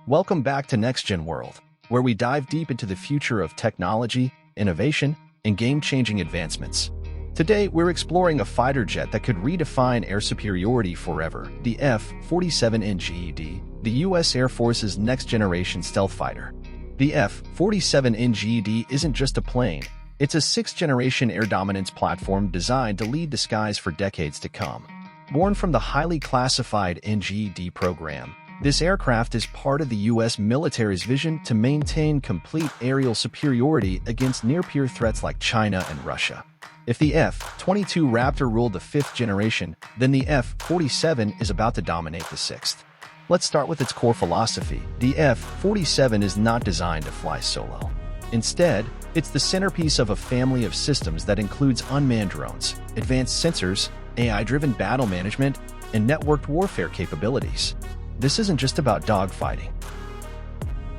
Welcome back to NextGen World, where we dive deep into the future of technology, innovation, and game-changing advancements. Today, we're exploring a fighter jet that could redefine air superiority forever, the F-47 NGAD, the U.S. Air Force's next-generation stealth fighter. The F-47 NGAD isn't just a plane, it's a sixth-generation air dominance platform designed to lead the skies for decades to come. Born from the highly classified NGAD program, this aircraft is part of the U.S. military's vision to maintain complete aerial superiority against near-peer threats like China and Russia. If the F-22 Raptor ruled the fifth generation, then the F-47 is about to dominate the sixth. Let's start with its core philosophy. The F-47 is not designed to fly solo. Instead, it's the centerpiece of a family of systems that includes unmanned drones, advanced sensors, AI-driven battle management, and networked warfare capabilities. This isn't just about dogfighting.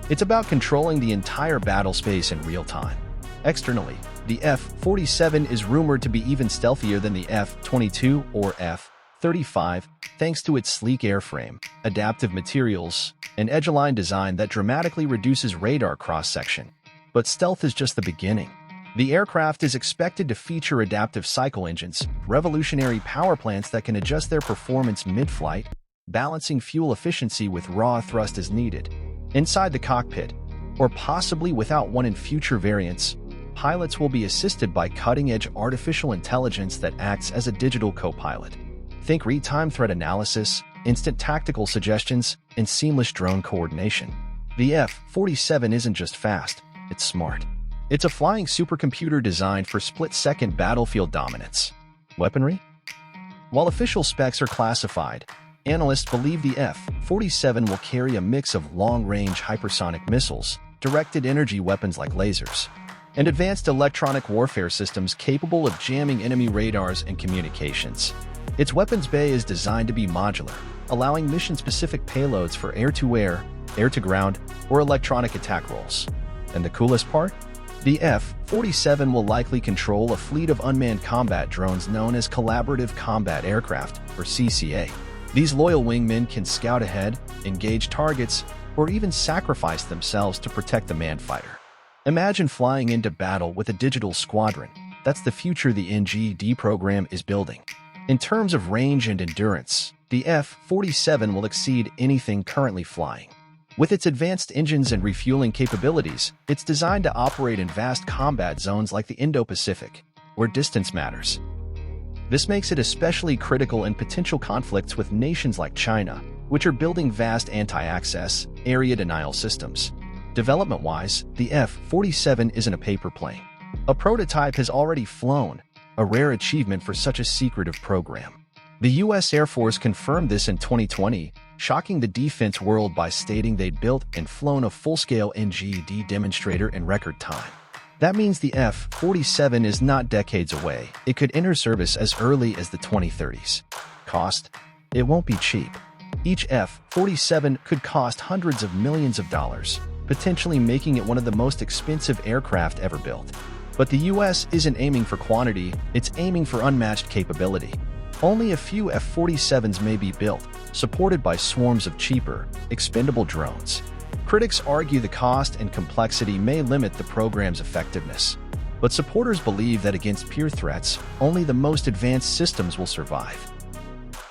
It's about controlling the entire battle space in real time. Externally, the F-47 is rumored to be even stealthier than the F-22 or F-35, thanks to its sleek airframe, adaptive materials, and edge-aligned design that dramatically reduces radar cross-section. But stealth is just the beginning. The aircraft is expected to feature adaptive cycle engines, revolutionary power plants that can adjust their performance mid-flight, balancing fuel efficiency with raw thrust as needed. Inside the cockpit, or possibly without one in future variants, pilots will be assisted by cutting-edge artificial intelligence that acts as a digital co-pilot. Think real-time threat analysis, instant tactical suggestions, and seamless drone coordination. The F-47 isn't just fast, it's smart. It's a flying supercomputer designed for split-second battlefield dominance. Weaponry? While official specs are classified, analysts believe the F-47 will carry a mix of long-range hypersonic missiles, directed energy weapons like lasers, and advanced electronic warfare systems capable of jamming enemy radars and communications. Its weapons bay is designed to be modular, allowing mission-specific payloads for air-to-air, air-to-ground, or electronic attack roles. And the coolest part? The F-47 will likely control a fleet of unmanned combat drones known as Collaborative Combat Aircraft, or CCA. These loyal wingmen can scout ahead, engage targets, or even sacrifice themselves to protect the manned fighter. Imagine flying into battle with a digital squadron. That's the future the NGAD program is building. In terms of range and endurance, the F-47 will exceed anything currently flying. With its advanced engines and refueling capabilities, it's designed to operate in vast combat zones like the Indo-Pacific, where distance matters. This makes it especially critical in potential conflicts with nations like China, which are building vast anti-access, area denial systems. Development-wise, the F-47 isn't a paper plane. A prototype has already flown, a rare achievement for such a secretive program. The U.S. Air Force confirmed this in 2020, shocking the defense world by stating they'd built and flown a full-scale NGAD demonstrator in record time. That means the F-47 is not decades away. It could enter service as early as the 2030s. Cost? It won't be cheap. Each F-47 could cost hundreds of millions of dollars, potentially making it one of the most expensive aircraft ever built. But the U.S. isn't aiming for quantity, it's aiming for unmatched capability. Only a few F-47s may be built, supported by swarms of cheaper, expendable drones. Critics argue the cost and complexity may limit the program's effectiveness. But supporters believe that against peer threats, only the most advanced systems will survive.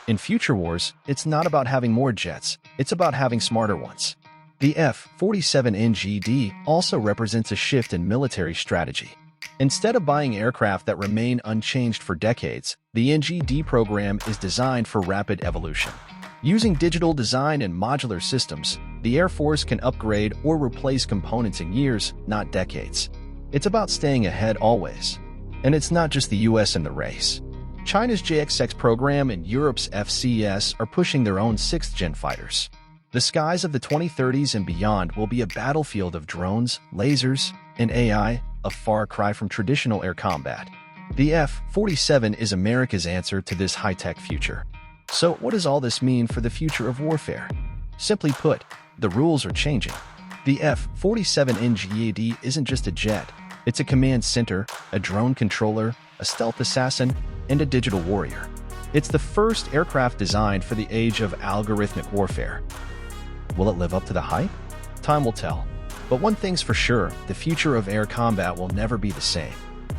In future wars, it's not about having more jets, it's about having smarter ones. The F-47 NGAD also represents a shift in military strategy. Instead of buying aircraft that remain unchanged for decades, the NGAD program is designed for rapid evolution. Using digital design and modular systems, the Air Force can upgrade or replace components in years, not decades. It's about staying ahead always. And it's not just the US in the race. China's JXX program and Europe's FCS are pushing their own sixth-gen fighters. The skies of the 2030s and beyond will be a battlefield of drones, lasers, and AI, a far cry from traditional air combat. The F-47 is America's answer to this high-tech future. So what does all this mean for the future of warfare? Simply put, the rules are changing. The F-47 NGAD isn't just a jet. It's a command center, a drone controller, a stealth assassin, and a digital warrior. It's the first aircraft designed for the age of algorithmic warfare. Will it live up to the hype? Time will tell. But one thing's for sure, the future of air combat will never be the same.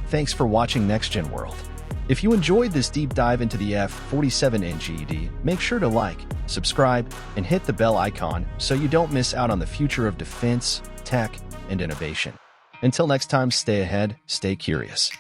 Thanks for watching NextGen World. If you enjoyed this deep dive into the F-47 NGAD, make sure to like, subscribe, and hit the bell icon so you don't miss out on the future of defense, tech, and innovation. Until next time, stay ahead, stay curious.